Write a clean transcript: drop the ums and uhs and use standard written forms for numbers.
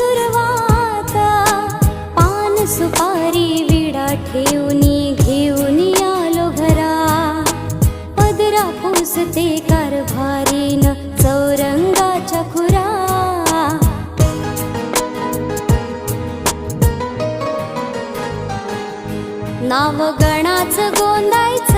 सुरुवात, पान सुपारी विडा ठेवूनी घेऊनी आलो घरा, पदरा पुसते कारभारीन चौरंगाच्या खुरा. नाव गणाच गोंदायचं